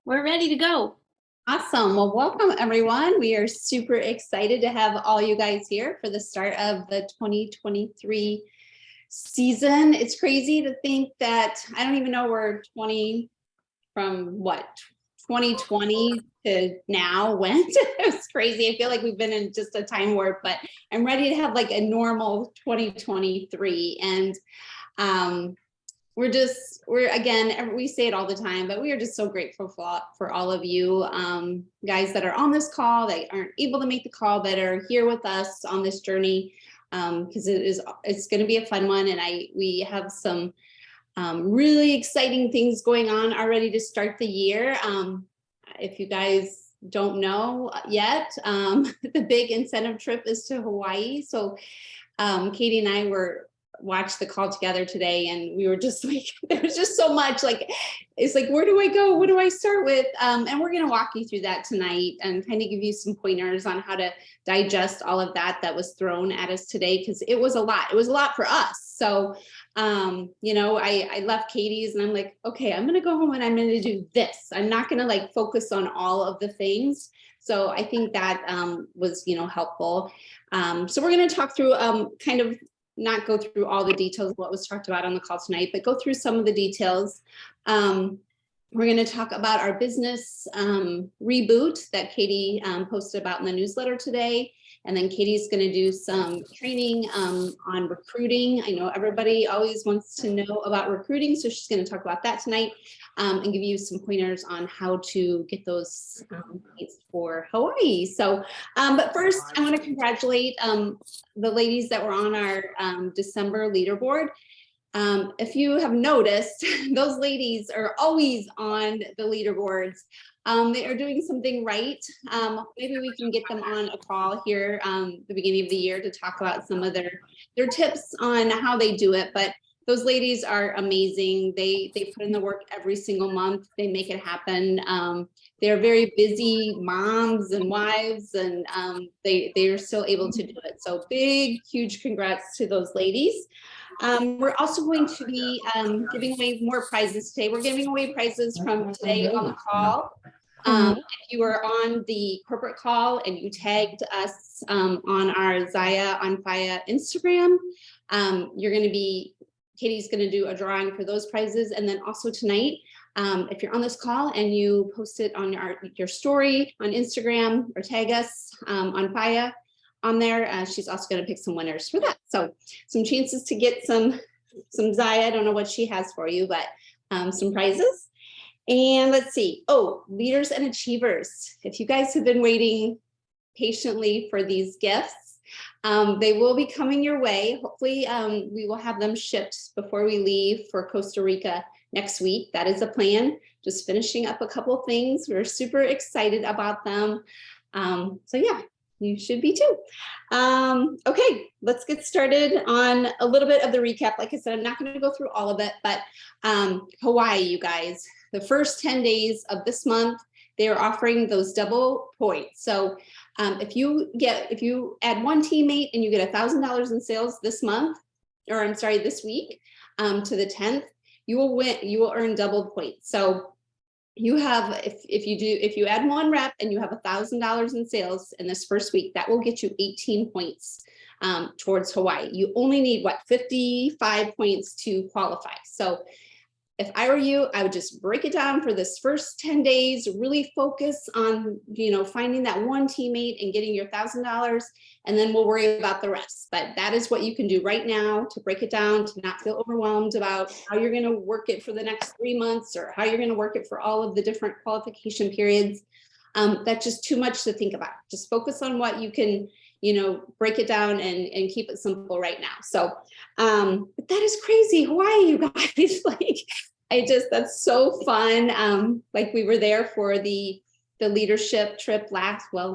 We're ready to go. Awesome. Well, welcome everyone. We are super excited to have all you guys here for the start of the 2023 season. It's crazy to think that I don't even know we're 20 from what 2020 to now went. It was crazy. I feel like we've been in just a time warp, but I'm ready to have like a normal 2023. And um, we're again, we say it all the time, but we are just so grateful for all of you guys that are on this call, that aren't able to make the call, that are here with us on this journey, because it's going to be a fun one. And we have some really exciting things going on already to start the year. If you guys don't know yet, the big incentive trip is to Hawaii. So Katie and I watched the call together today, and we were just like, there was just so much, like, it's like, where do I go? What do I start with? And we're going to walk you through that tonight and kind of give you some pointers on how to digest all of that was thrown at us today, because it was a lot. It was a lot for us. So, I left Katie's and I'm like, okay, I'm going to go home and I'm going to do this. I'm not going to like focus on all of the things. So I think that was, helpful. So we're going to talk through kind of not go through all the details of what was talked about on the call tonight, but go through some of the details. We're going to talk about our business reboot that Katie posted about in the newsletter today. And then Katie's going to do some training on recruiting. I know everybody always wants to know about recruiting, so she's going to talk about that tonight and give you some pointers on how to get those points for Hawaii. So, but first, I want to congratulate the ladies that were on our December leaderboard. If you have noticed, those ladies are always on the leaderboards. They are doing something right. Maybe we can get them on a call here the beginning of the year to talk about some of their tips on how they do it. But those ladies are amazing. They put in the work every single month. They make it happen. They're very busy moms and wives, and they are still able to do it. So big, huge congrats to those ladies. We're also going to be giving away more prizes today. We're giving away prizes from today on the call. If you were on the corporate call and you tagged us on our Zaya on Faya Instagram, Katie's going to do a drawing for those prizes. And then also tonight, if you're on this call and you post it on your story on Instagram or tag us on Faya on there, she's also going to pick some winners for that. So some chances to get some Zaya. I don't know what she has for you, but some prizes. And let's see. Oh, leaders and achievers. If you guys have been waiting patiently for these gifts, they will be coming your way. Hopefully, we will have them shipped before we leave for Costa Rica next week. That is a plan. Just finishing up a couple things. We're super excited about them. So yeah, you should be too. Okay, let's get started on a little bit of the recap. Like I said, I'm not going to go through all of it, but Hawaii, you guys, the first 10 days of this month, they are offering those double points. So if you add one teammate and you get $1,000 in sales this month, or I'm sorry, this week to the 10th, you will earn double points. So you have, if you add one rep and you have $1,000 in sales in this first week, that will get you 18 points towards Hawaii. You only need 55 points to qualify. So if I were you, I would just break it down for this first 10 days, really focus on, finding that one teammate and getting your $1,000, and then we'll worry about the rest. But that is what you can do right now to break it down, to not feel overwhelmed about how you're going to work it for the next 3 months or how you're going to work it for all of the different qualification periods. That's just too much to think about. Just focus on what you can, break it down and keep it simple right now. So but that is crazy. Hawaii, you guys, like, that's so fun. Like we were there for the leadership trip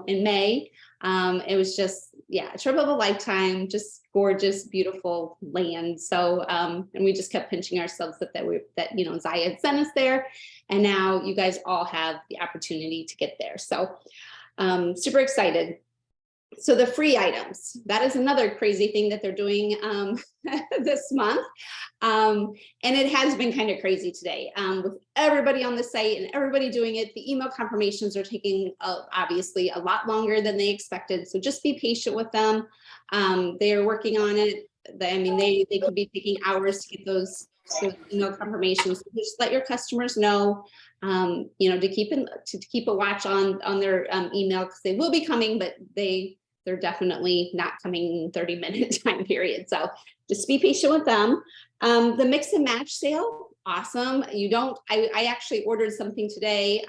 in May. It was just, a trip of a lifetime, just gorgeous, beautiful land. So, and we just kept pinching ourselves that Zaya had sent us there. And now you guys all have the opportunity to get there. So super excited. So the free items, that is another crazy thing that they're doing this month. And it has been kind of crazy today with everybody on the site and everybody doing it. The email confirmations are taking obviously a lot longer than they expected. So just be patient with them. They are working on it. They could be taking hours to get those email confirmations. So just let your customers know, to keep a watch on their email, because they will be coming, but they're definitely not coming in 30-minute time period. So just be patient with them. The mix and match sale, awesome. I actually ordered something today.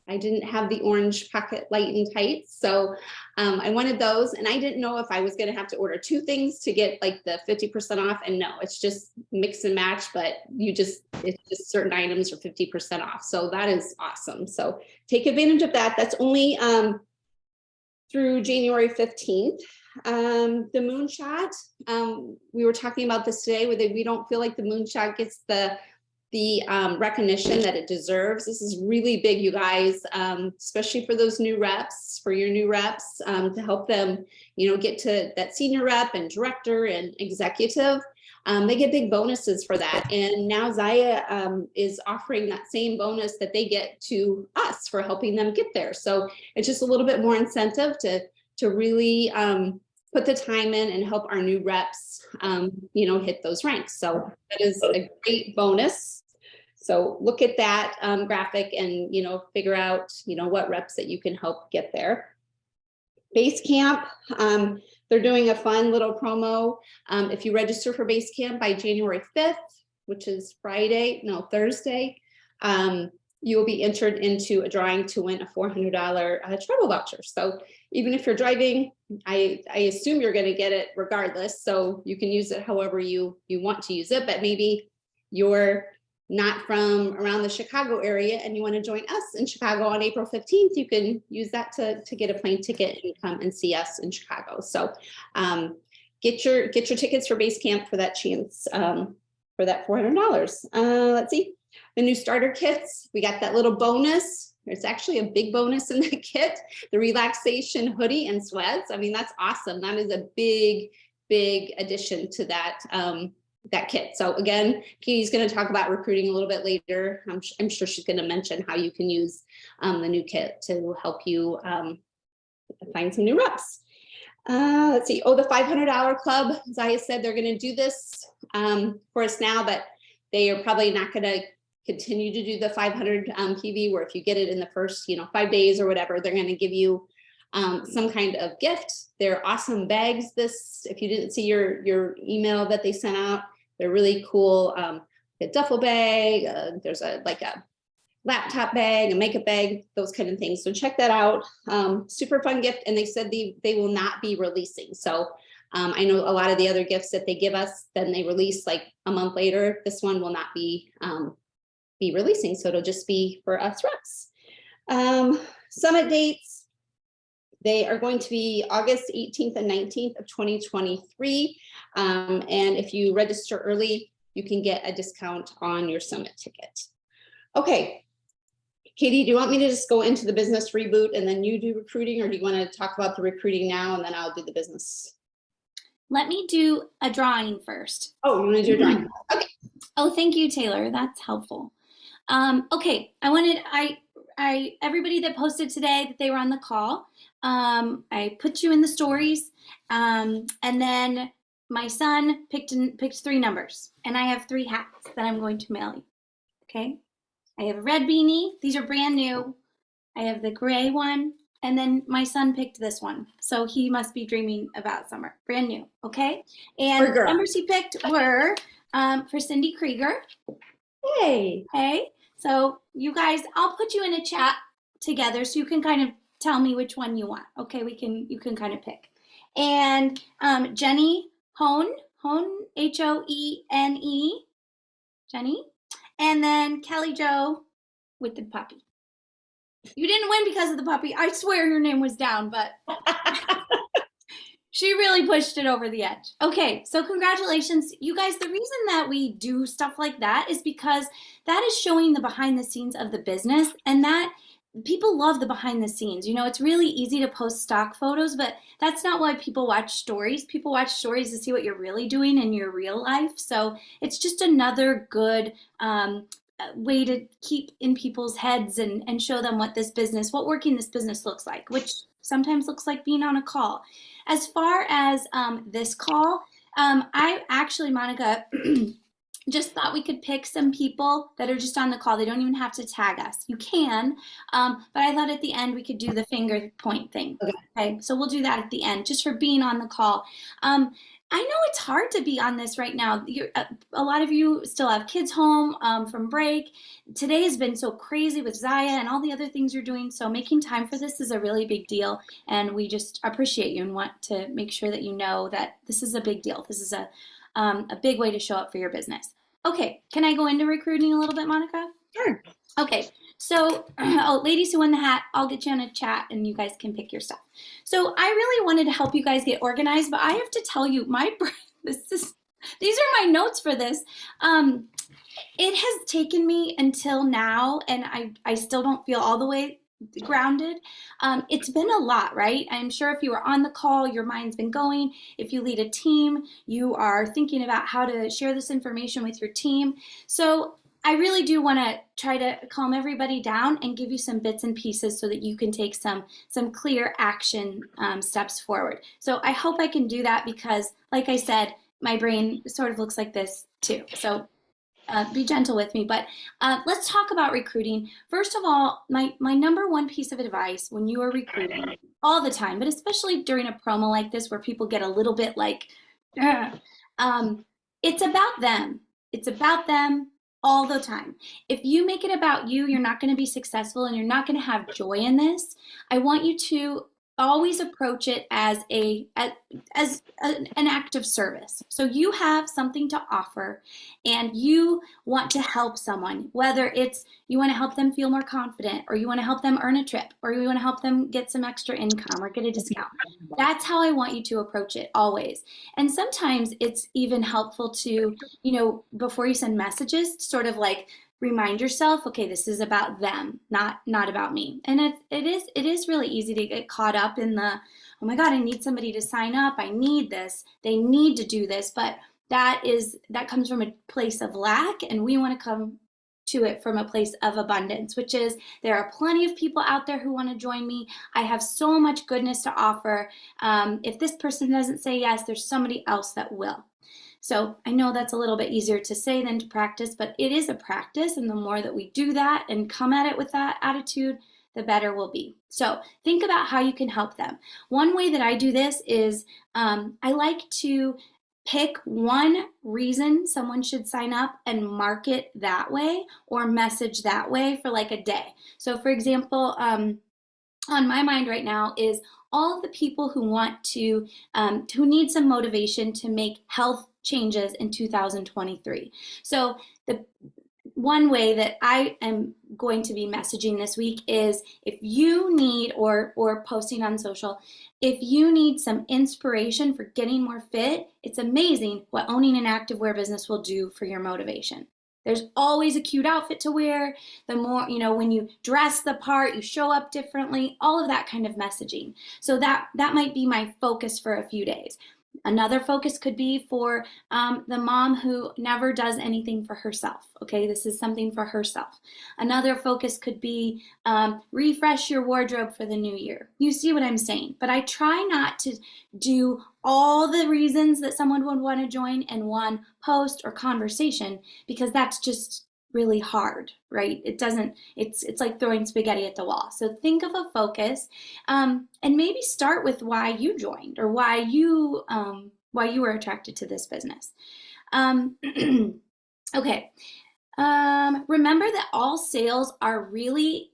I didn't have the orange pocket light and tights. So I wanted those, and I didn't know if I was going to have to order 2 things to get like the 50% off. And no, it's just mix and match, but it's just certain items are 50% off. So that is awesome. So take advantage of that. That's only through January 15th. The moonshot, we were talking about this today, where we don't feel like the moonshot gets the recognition that it deserves. This is really big, you guys, especially for those new reps, to help them, get to that senior rep and director and executive. They get big bonuses for that. And now Zaya is offering that same bonus that they get to us for helping them get there. So it's just a little bit more incentive to really put the time in and help our new reps, hit those ranks. So that is a great bonus. So look at that graphic and, figure out, what reps that you can help get there. Basecamp, they're doing a fun little promo. If you register for Basecamp by January 5th, which is Thursday, you will be entered into a drawing to win a $400 travel voucher. So even if you're driving, I assume you're going to get it regardless. So you can use it however you want to use it, but maybe you're not from around the Chicago area and you want to join us in Chicago on April 15th, you can use that to get a plane ticket and come and see us in Chicago. So get your tickets for Basecamp for that chance, for that $400. Let's see, the new starter kits, we got that little bonus. There's actually a big bonus in the kit, the relaxation hoodie and sweats. That's awesome. That is a big addition to that that kit. So again, Katie's going to talk about recruiting a little bit later. I'm sure she's going to mention how you can use the new kit to help you find some new reps. Let's see. The $500 club. Zaya said they're going to do this for us now, but they are probably not going to continue to do the 500 PV, where if you get it in the first 5 days or whatever, they're going to give you some kind of gift. They're awesome bags. If you didn't see your email that they sent out, they're really cool. A duffel bag, there's a laptop bag, a makeup bag, those kind of things. So check that out. Super fun gift. And they said they will not be releasing. So I know a lot of the other gifts that they give us, then they release like a month later. This one will not be releasing. So it'll just be for us reps. Summit dates. They are going to be August 18th and 19th of 2023. And if you register early, you can get a discount on your summit ticket. Okay, Katie, do you want me to just go into the business reboot and then you do recruiting, or do you want to talk about the recruiting now and then I'll do the business? Let me do a drawing first. Oh, you want to do a drawing? Okay. Oh, thank you, Taylor. That's helpful. Okay, everybody that posted today that they were on the call, I put you in the stories, and then my son picked 3 numbers, and I have 3 hats that I'm going to mail you. Okay, I have a red beanie. These are brand new. I have the gray one, and then my son picked this one, so he must be dreaming about summer. Brand new. Okay, and the numbers he picked were for Cindy Krieger. Hey. Okay, so you guys, I'll put you in a chat together so you can kind of tell me which one you want. Okay, you can kind of pick. And Jenny Hone, H-O-E-N-E, Jenny. And then Kelly Jo with the puppy. You didn't win because of the puppy. I swear your name was down, but she really pushed it over the edge. Okay, so congratulations. You guys, the reason that we do stuff like that is because that is showing the behind the scenes of the business, and that people love the behind the scenes. It's really easy to post stock photos, but that's not why people watch stories. People watch stories to see what you're really doing in your real life. So it's just another good way to keep in people's heads and show them what working this business looks like, which sometimes looks like being on a call. As far as this call, I actually, Monica, just thought we could pick some people that are just on the call. They don't even have to tag us. You can, but I thought at the end we could do the finger point thing. Okay, so we'll do that at the end, just for being on the call. I know it's hard to be on this right now. A lot of you still have kids home from break. Today has been so crazy with Zaya and all the other things you're doing. So making time for this is a really big deal. And we just appreciate you and want to make sure that you know that this is a big deal. This is a big way to show up for your business. Okay, can I go into recruiting a little bit, Monica? Sure. Okay, so ladies who win the hat, I'll get you on a chat and you guys can pick your stuff. So I really wanted to help you guys get organized, but I have to tell you, these are my notes for this. It has taken me until now, and I still don't feel all the way grounded. It's been a lot, right? I'm sure if you were on the call, your mind's been going. If you lead a team, you are thinking about how to share this information with your team. So I really do want to try to calm everybody down and give you some bits and pieces so that you can take some clear action steps forward. So I hope I can do that because, like I said, my brain sort of looks like this too. So be gentle with me, but let's talk about recruiting. First of all, my number one piece of advice when you are recruiting all the time, but especially during a promo like this where people get a little bit like, it's about them. It's about them all the time. If you make it about you, you're not going to be successful and you're not going to have joy in this. I want you to always approach it as an act of service. So you have something to offer and you want to help someone, whether it's you want to help them feel more confident, or you want to help them earn a trip, or you want to help them get some extra income or get a discount. That's how I want you to approach it always. And sometimes it's even helpful to, before you send messages, sort of like remind yourself, okay, this is about them, not about me. And it is really easy to get caught up in the, oh my God, I need somebody to sign up. I need this. They need to do this. But that comes from a place of lack, and we want to come to it from a place of abundance, which is there are plenty of people out there who want to join me. I have so much goodness to offer. If this person doesn't say yes, there's somebody else that will. So I know that's a little bit easier to say than to practice, but it is a practice. And the more that we do that and come at it with that attitude, the better we'll be. So think about how you can help them. One way that I do this is I like to pick one reason someone should sign up and mark it that way or message that way for like a day. So for example, on my mind right now is all of the people who want to, who need some motivation to make health changes in 2023. So the one way that I am going to be messaging this week is if you need, or posting on social, if you need some inspiration for getting more fit, it's amazing what owning an activewear business will do for your motivation. There's always a cute outfit to wear. The more, when you dress the part, you show up differently, all of that kind of messaging. So that might be my focus for a few days. Another focus could be for the mom who never does anything for herself. Okay, this is something for herself. Another focus could be refresh your wardrobe for the new year. You see what I'm saying? But I try not to do all the reasons that someone would want to join in one post or conversation, because that's just really hard, right? It's like throwing spaghetti at the wall. So think of a focus, and maybe start with why you joined or why you were attracted to this business. Okay. Remember that all sales are really,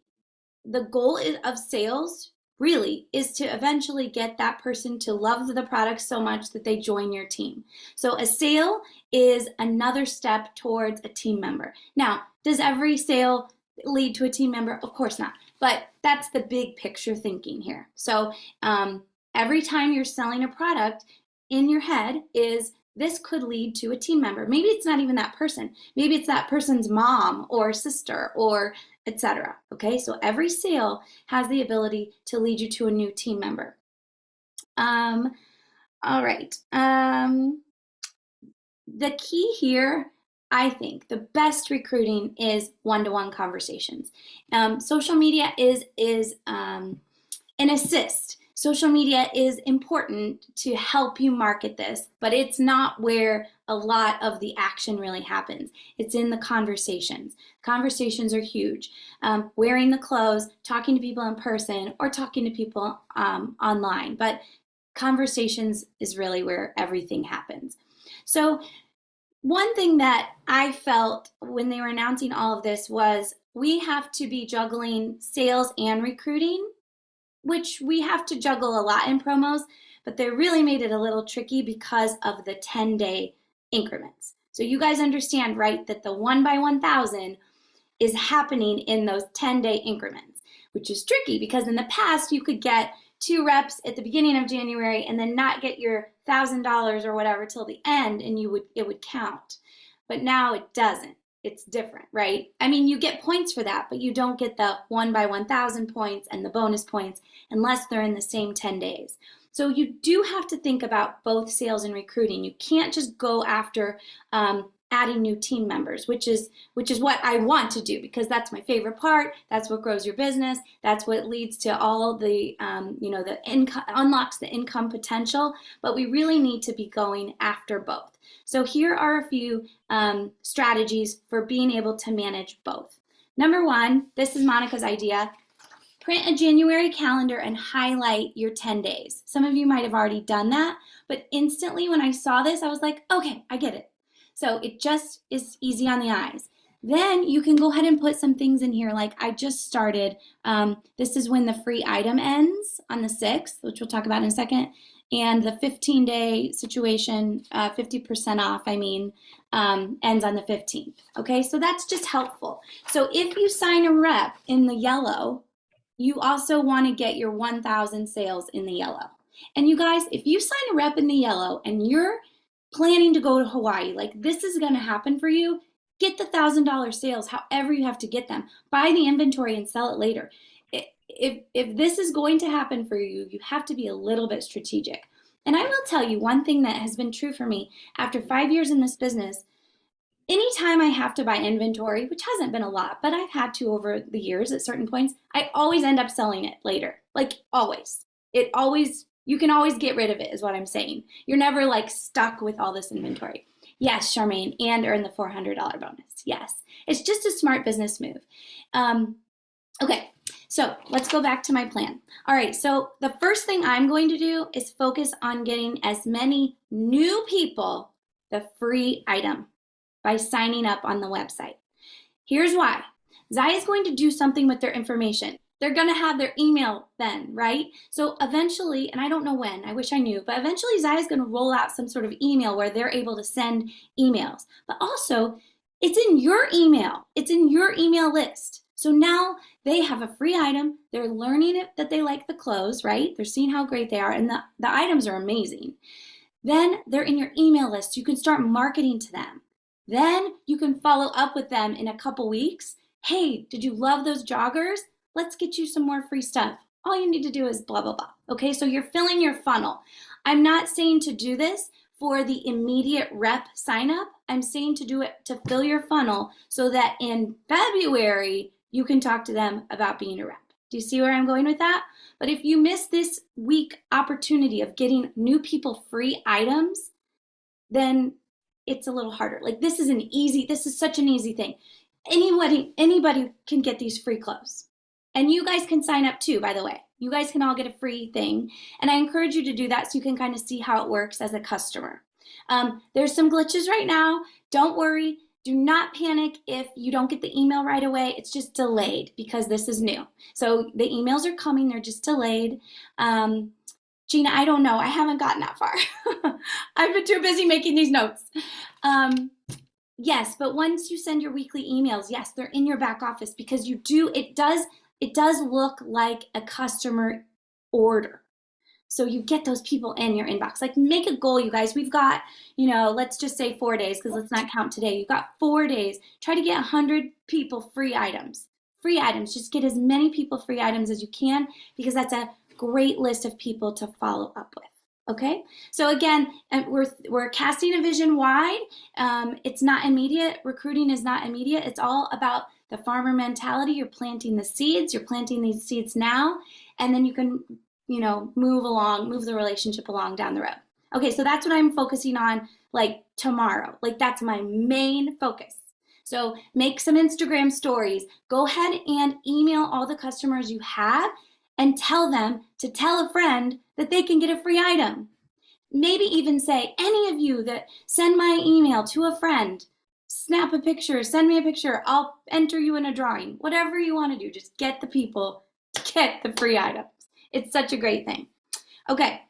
the goal of sales really is to eventually get that person to love the product so much that they join your team. So a sale is another step towards a team member. Now, does every sale lead to a team member? Of course not, but that's the big picture thinking here. So every time you're selling a product, in your head is this could lead to a team member. Maybe it's not even that person. Maybe it's that person's mom or sister or etc. Okay, so every sale has the ability to lead you to a new team member. All right. The key here, I think, the best recruiting is one-to-one conversations. Social media is an assist. Social media is important to help you market this, but it's not where a lot of the action really happens. It's in the conversations. Conversations are huge. Wearing the clothes, talking to people in person, or talking to people online. But conversations is really where everything happens. So one thing that I felt when they were announcing all of this was we have to be juggling sales and recruiting, which we have to juggle a lot in promos, but they really made it a little tricky because of the 10-day increments. So you guys understand, right, that the 1 by 1,000 is happening in those 10-day increments, which is tricky because in the past you could get 2 reps at the beginning of January and then not get your $1,000 or whatever till the end, and it would count. But now it doesn't. It's different, right? I mean, you get points for that, but you don't get the 1 by 1,000 points and the bonus points unless they're in the same 10 days. So you do have to think about both sales and recruiting. You can't just go after adding new team members, which is what I want to do because that's my favorite part. That's what grows your business. That's what leads to all the the income, unlocks the income potential. But we really need to be going after both. So here are a few strategies for being able to manage both. Number 1, this is Monica's idea. Print a January calendar and highlight your 10 days. Some of you might have already done that, but instantly when I saw this, I was like, okay, I get it. So it just is easy on the eyes. Then you can go ahead and put some things in here like I just started. This is when the free item ends on the 6th, which we'll talk about in a second. And the 15-day situation, 50% off, ends on the 15th. Okay, so that's just helpful. So if you sign a rep in the yellow, you also want to get your 1,000 sales in the yellow. And you guys, if you sign a rep in the yellow and you're planning to go to Hawaii, like this is going to happen for you, get the $1,000 sales however you have to get them. Buy the inventory and sell it later. If this is going to happen for you, you have to be a little bit strategic. And I will tell you one thing that has been true for me after 5 years in this business. Anytime I have to buy inventory, which hasn't been a lot, but I've had to over the years at certain points, I always end up selling it later. Like always. You can always get rid of it is what I'm saying. You're never like stuck with all this inventory. Yes, Charmaine, and earn the $400 bonus. Yes, it's just a smart business move. Okay, so let's go back to my plan. All right, so the first thing I'm going to do is focus on getting as many new people the free item by signing up on the website. Here's why. Zaya is going to do something with their information. They're going to have their email then, right? So eventually, and I don't know when, I wish I knew, but eventually Zaya is going to roll out some sort of email where they're able to send emails. But also, it's in your email. It's in your email list. So now they have a free item. They're learning it, that they like the clothes, right? They're seeing how great they are, and the items are amazing. Then they're in your email list. You can start marketing to them. Then you can follow up with them in a couple weeks. Hey, did you love those joggers? Let's get you some more free stuff. All you need to do is blah, blah, blah. Okay, so you're filling your funnel. I'm not saying to do this for the immediate rep sign up. I'm saying to do it to fill your funnel so that in February, you can talk to them about being a rep. Do you see where I'm going with that? But if you miss this week opportunity of getting new people free items, then it's a little harder. Like this is such an easy thing. Anybody can get these free clothes. And you guys can sign up too, by the way. You guys can all get a free thing. And I encourage you to do that so you can kind of see how it works as a customer. There's some glitches right now. Don't worry. Do not panic if you don't get the email right away. It's just delayed because this is new. So the emails are coming. They're just delayed. Gina, I don't know. I haven't gotten that far. I've been too busy making these notes. Yes, but once you send your weekly emails, yes, they're in your back office because it does look like a customer order. So you get those people in your inbox. Like make a goal, you guys. We've got, let's just say 4 days, because let's not count today. You've got 4 days. Try to get 100 people free items. Free items. Just get as many people free items as you can, because that's a great list of people to follow up with. Okay, so again, we're casting a vision wide. It's not immediate. Recruiting is not immediate. It's all about the farmer mentality. You're planting the seeds. You're planting these seeds now, and then you can, move the relationship along down the road. Okay, so that's what I'm focusing on, like tomorrow. Like that's my main focus. So make some Instagram stories. Go ahead and email all the customers you have and tell them to tell a friend that they can get a free item. Maybe even say, any of you that send my email to a friend, snap a picture, send me a picture, I'll enter you in a drawing. Whatever you want to do, just get the people to get the free items. It's such a great thing. Okay,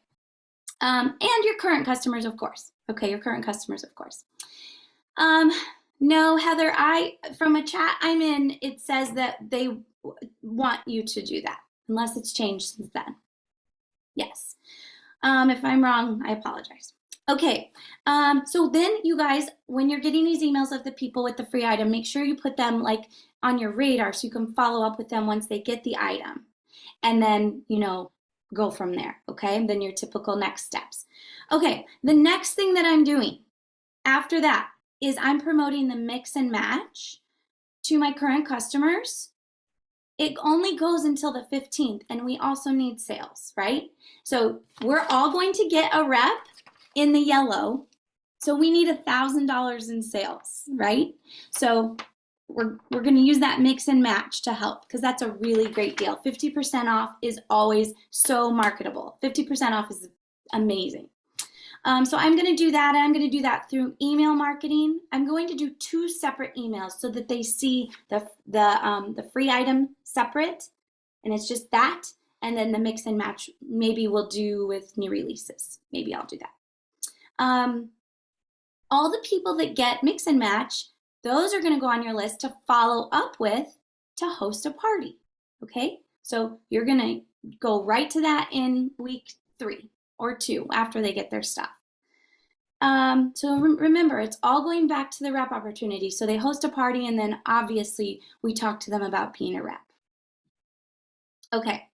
and your current customers, of course. Okay, your current customers, of course. No, Heather, from a chat I'm in, it says that they want you to do that, unless it's changed since then. Yes. If I'm wrong, I apologize. Okay, so then you guys, when you're getting these emails of the people with the free item, make sure you put them like on your radar so you can follow up with them once they get the item. And then, go from there, okay? Then your typical next steps. Okay, the next thing that I'm doing after that is I'm promoting the mix and match to my current customers. It only goes until the 15th, and we also need sales, right? So we're all going to get a rep in the yellow. So we need $1,000 in sales, right? So we're going to use that mix and match to help, because that's a really great deal. 50% off is always so marketable. 50% off is amazing. So I'm going to do that. I'm going to do that through email marketing. I'm going to do 2 separate emails so that they see the free item separate, and it's just that. And then the mix and match, maybe we'll do with new releases. Maybe I'll do that. All the people that get mix and match, those are going to go on your list to follow up with to host a party. Okay, so you're going to go right to that in week 3 or 2 after they get their stuff. So remember, it's all going back to the rep opportunity. So they host a party, and then obviously we talk to them about being a rep. Okay.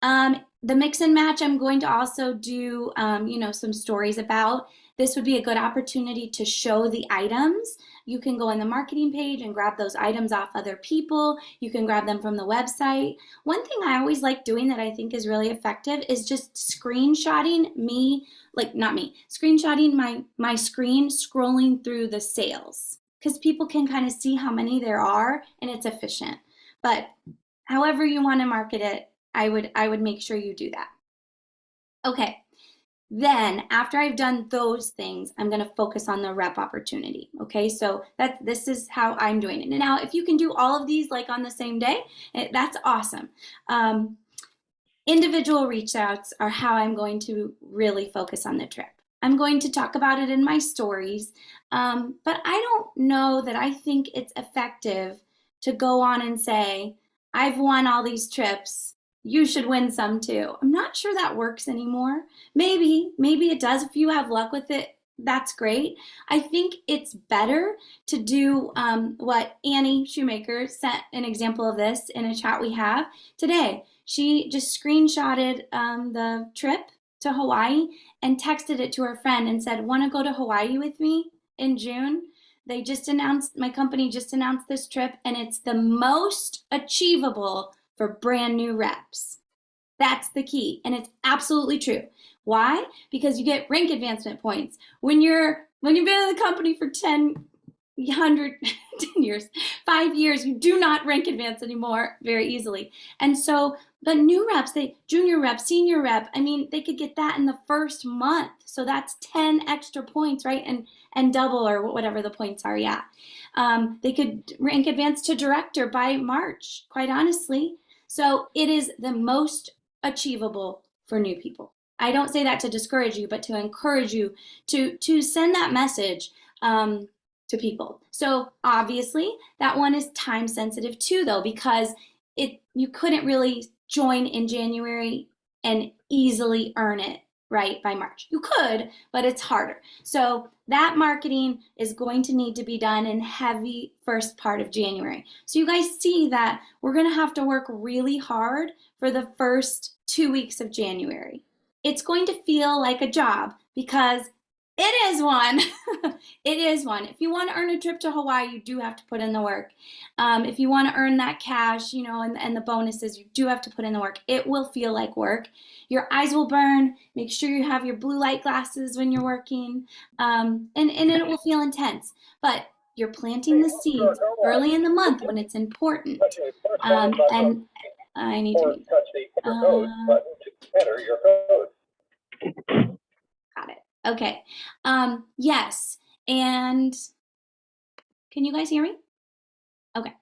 The mix and match, I'm going to also do, some stories about. This would be a good opportunity to show the items. You can go on the marketing page and grab those items off other people. You can grab them from the website. One thing I always like doing that I think is really effective is just screenshotting screenshotting my screen scrolling through the sales, because people can kind of see how many there are and it's efficient. But however you want to market it, I would make sure you do that. Okay. Then after I've done those things, I'm going to focus on the rep opportunity. Okay, so this is how I'm doing it. And now if you can do all of these like on the same day, that's awesome. Individual reach outs are how I'm going to really focus on the trip. I'm going to talk about it in my stories, but I don't know that I think it's effective to go on and say, I've won all these trips, you should win some too. I'm not sure that works anymore. Maybe it does. If you have luck with it, that's great. I think it's better to do what Annie Shoemaker sent an example of this in a chat we have today. She just screenshotted the trip to Hawaii and texted it to her friend and said, want to go to Hawaii with me in June? My company just announced this trip, and it's the most achievable for brand new reps. That's the key, and it's absolutely true. Why? Because you get rank advancement points. When you've been in the company for 10 years, 5 years, you do not rank advance anymore very easily. And so, but new reps, junior rep, senior rep, they could get that in the first month. So that's 10 extra points, right? And double or whatever the points are, yeah. They could rank advance to director by March, quite honestly. So it is the most achievable for new people. I don't say that to discourage you, but to encourage you to send that message to people. So obviously that one is time sensitive too, though, because you couldn't really join in January and easily earn it, right, by March. You could, but it's harder. So that marketing is going to need to be done in heavy first part of January. So you guys see that we're going to have to work really hard for the first 2 weeks of January. It's going to feel like a job because it is one. It is one. If you want to earn a trip to Hawaii, you do have to put in the work. If you want to earn that cash, you know, and the bonuses, you do have to put in the work. It will feel like work. Your eyes will burn. Make sure you have your blue light glasses when you're working, and it will feel intense. But you're planting the seeds early in the month when it's important. And I need to touch the code button to enter your code. Got it. Okay. Yes. And can you guys hear me? Okay.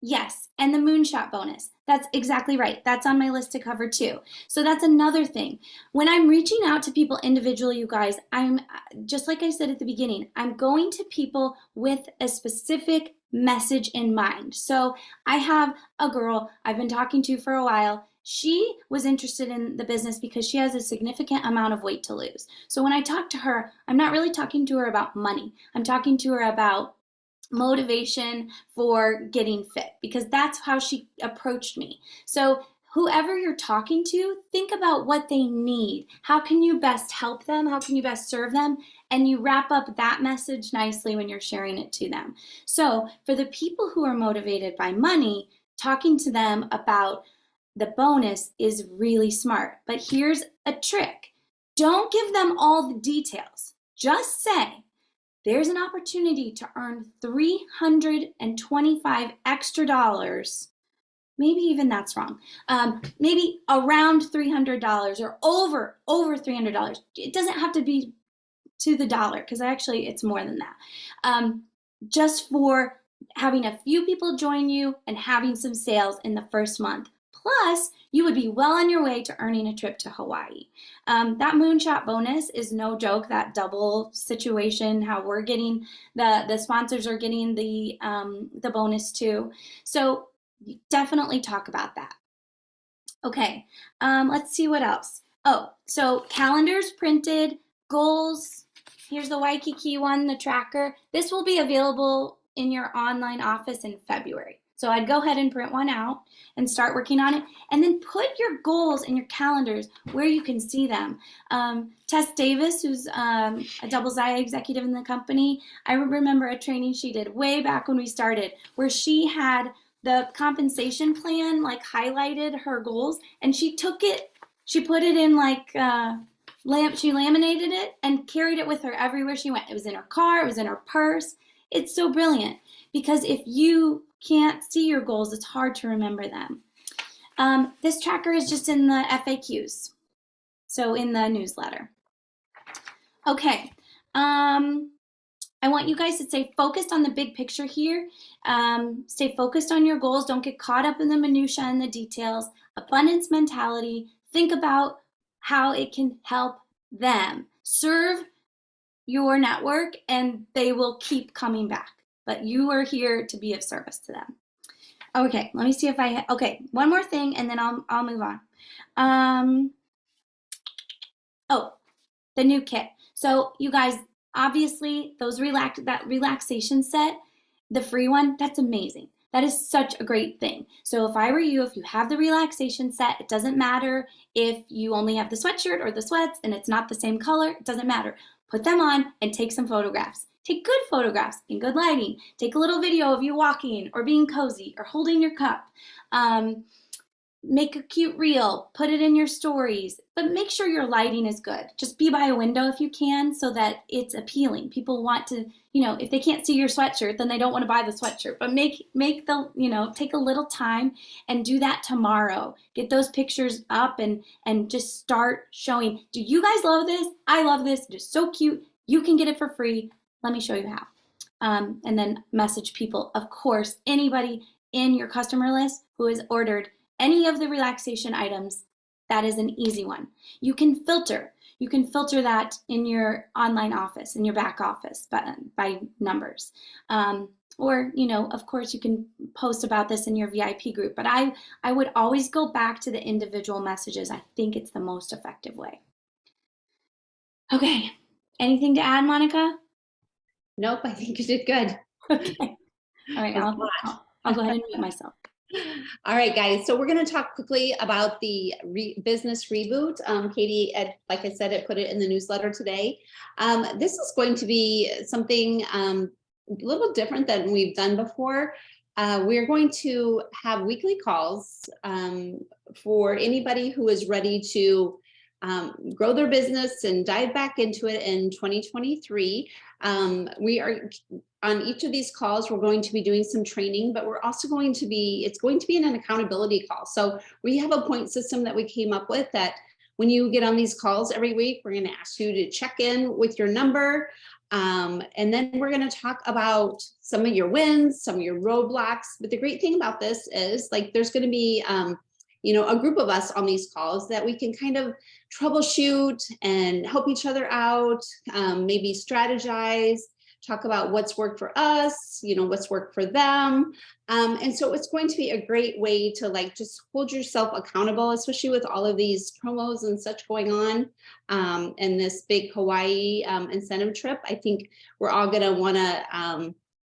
Yes. And the moonshot bonus. That's exactly right. That's on my list to cover too. So that's another thing. When I'm reaching out to people individually, you guys, I'm just like I said at the beginning, I'm going to people with a specific message in mind. So I have a girl I've been talking to for a while. She was interested in the business because she has a significant amount of weight to lose. So when I talk to her, I'm not really talking to her about money. I'm talking to her about motivation for getting fit because that's how she approached me. So whoever you're talking to, think about what they need. How can you best help them? How can you best serve them? And you wrap up that message nicely when you're sharing it to them. So for the people who are motivated by money, talking to them about the bonus is really smart. But here's a trick. Don't give them all the details. Just say, there's an opportunity to earn $325 extra dollars. Maybe even that's wrong. Maybe around $300 or over $300. It doesn't have to be to the dollar because actually it's more than that. Just for having a few people join you and having some sales in the first month. Plus, you would be well on your way to earning a trip to Hawaii. That moonshot bonus is no joke, that double situation, how we're getting, the sponsors are getting the bonus too. So definitely talk about that. Okay, let's see what else. Oh, so calendars printed, goals. Here's the Waikiki one, the tracker. This will be available in your online office in February. So I'd go ahead and print one out and start working on it. And then put your goals in your calendars where you can see them. Tess Davis, who's a Doubles I executive in the company, I remember a training she did way back when we started where she had the compensation plan like highlighted her goals and she took it, she put it in like she laminated it and carried it with her everywhere she went. It was in her car, it was in her purse. It's so brilliant because if you can't see your goals, it's hard to remember them. This tracker is just in the FAQs, so in the newsletter. Okay, I want you guys to stay focused on the big picture here. Stay focused on your goals. Don't get caught up in the minutia and the details. Abundance mentality. Think about how it can help them. Serve your network and they will keep coming back. But you are here to be of service to them. Okay, let me see if okay, one more thing and then I'll move on. Oh, the new kit. So you guys, obviously that relaxation set, the free one, that's amazing. That is such a great thing. So if I were you, if you have the relaxation set, it doesn't matter if you only have the sweatshirt or the sweats and it's not the same color, it doesn't matter. Put them on and take some photographs. Take good photographs in good lighting. Take a little video of you walking or being cozy or holding your cup. Make a cute reel, put it in your stories, but make sure your lighting is good. Just be by a window if you can so that it's appealing. People want to, if they can't see your sweatshirt, then they don't want to buy the sweatshirt, but make the, take a little time and do that tomorrow. Get those pictures up and just start showing. Do you guys love this? I love this. It is so cute. You can get it for free. Let me show you how. And then message people. Of course, anybody in your customer list who has ordered any of the relaxation items, that is an easy one. You can filter. You can filter that in your online office, in your back office by numbers. Or, of course, you can post about this in your VIP group, but I would always go back to the individual messages. I think it's the most effective way. Okay. Anything to add, Monica? Nope, I think you did good. Okay. All right. I'll go ahead and mute myself. All right, guys. So we're going to talk quickly about the business reboot. Katie, like I said, I put it in the newsletter today. This is going to be something a little different than we've done before. We're going to have weekly calls for anybody who is ready to grow their business and dive back into it in 2023. We are on each of these calls, we're going to be doing some training, but we're also going to be, it's going to be an accountability call. So we have a point system that we came up with that when you get on these calls every week, we're going to ask you to check in with your number. And then we're going to talk about some of your wins, some of your roadblocks. But the great thing about this is like, there's going to be, a group of us on these calls that we can kind of troubleshoot and help each other out, maybe strategize, talk about what's worked for us, what's worked for them. And so it's going to be a great way to like just hold yourself accountable, especially with all of these promos and such going on and this big Hawaii incentive trip. I think we're all going to want to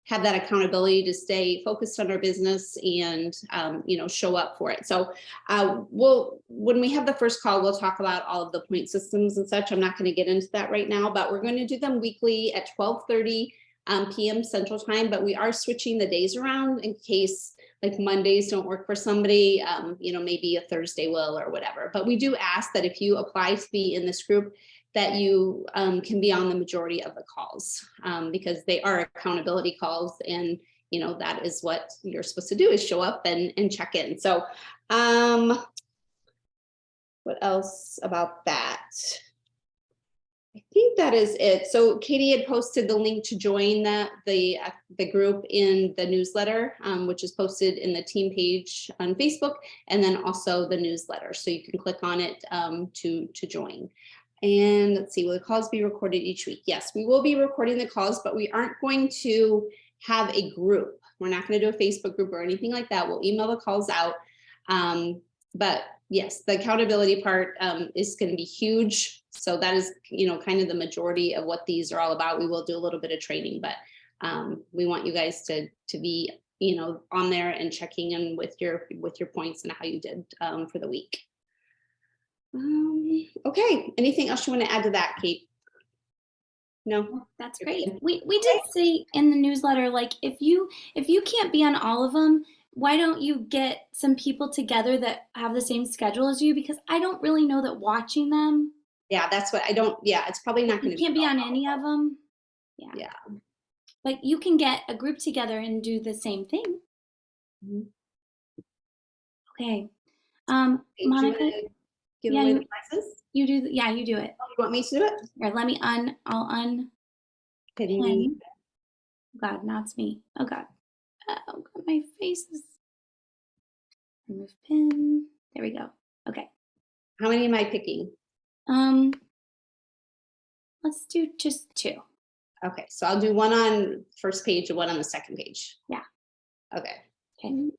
have that accountability to stay focused on our business and, show up for it. So when we have the first call, we'll talk about all of the point systems and such. I'm not going to get into that right now, but we're going to do them weekly at 12:30 p.m. Central Time, but we are switching the days around in case like Mondays don't work for somebody, maybe a Thursday will or whatever. But we do ask that if you apply to be in this group, that you can be on the majority of the calls because they are accountability calls. And, that is what you're supposed to do is show up and check in. So what else about that? I think that is it. So Katie had posted the link to join the group in the newsletter, which is posted in the team page on Facebook, and then also the newsletter. So you can click on it to join. And let's see, will the calls be recorded each week? Yes, we will be recording the calls, but we aren't going to have a group. We're not going to do a Facebook group or anything like that. We'll email the calls out. But yes, the accountability part is going to be huge. So that is, kind of the majority of what these are all about. We will do a little bit of training, but we want you guys to be, on there and checking in with your points and how you did for the week. Okay, anything else you want to add to that, Kate? No, that's great. We did say in the newsletter, like if you can't be on all of them, why don't you get some people together that have the same schedule as you? Because I don't really know that watching them. Yeah, that's what I don't. Yeah, it's probably not going to. You can't be on any of them. Yeah. Yeah. But you can get a group together and do the same thing. Mm-hmm. Okay. Monica. Give away the prizes? You do. Yeah, you do it. Oh, you want me to do it? Here, let me I'll Pin. God, now it's me. Oh God. Oh God, my face is. Remove pin. There we go. Okay. How many am I picking? Let's do just 2. Okay, so I'll do one on first page and one on the second page. Yeah. Okay. Okay.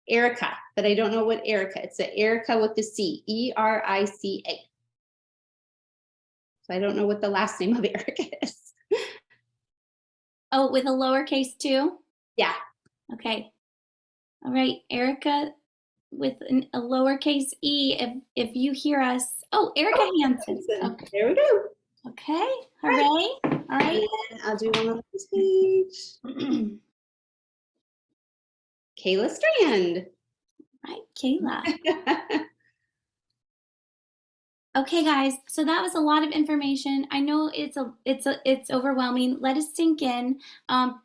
Erica, but I don't know what Erica. It's a Erica with the C, E-R-I-C-A. So I don't know what the last name of Erica is. Oh, with a lowercase too? Yeah. Okay. All right, Erica with a lowercase e. If you hear us, Erica Hansen. Okay. There we go. Okay. Hooray. All right. And I'll do one on this page. Kayla Strand. Right, Kayla. Okay, guys. So that was a lot of information. I know it's overwhelming. Let it sink in.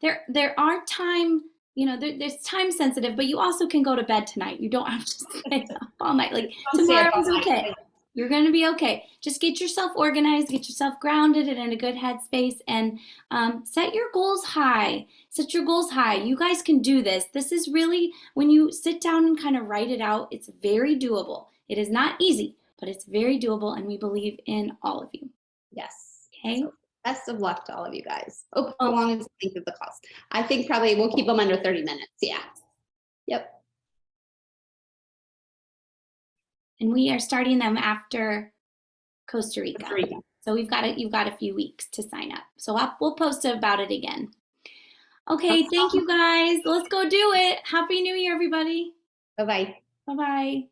There are time. There's time sensitive, but you also can go to bed tonight. You don't have to stay up all night. Like tomorrow's okay. You're going to be okay. Just get yourself organized, get yourself grounded and in a good headspace, and set your goals high. Set your goals high. You guys can do this. This is really, when you sit down and kind of write it out, it's very doable. It is not easy, but it's very doable, and we believe in all of you. Yes. Okay. So Best of luck to all of you guys. Oh, how long is the length of the calls? I think probably we'll keep them under 30 minutes. Yeah. Yep. And we are starting them after Costa Rica. Costa Rica. So you've got a few weeks to sign up. So we'll post about it again. Okay, thank you guys. Let's go do it. Happy New Year, everybody. Bye-bye. Bye-bye.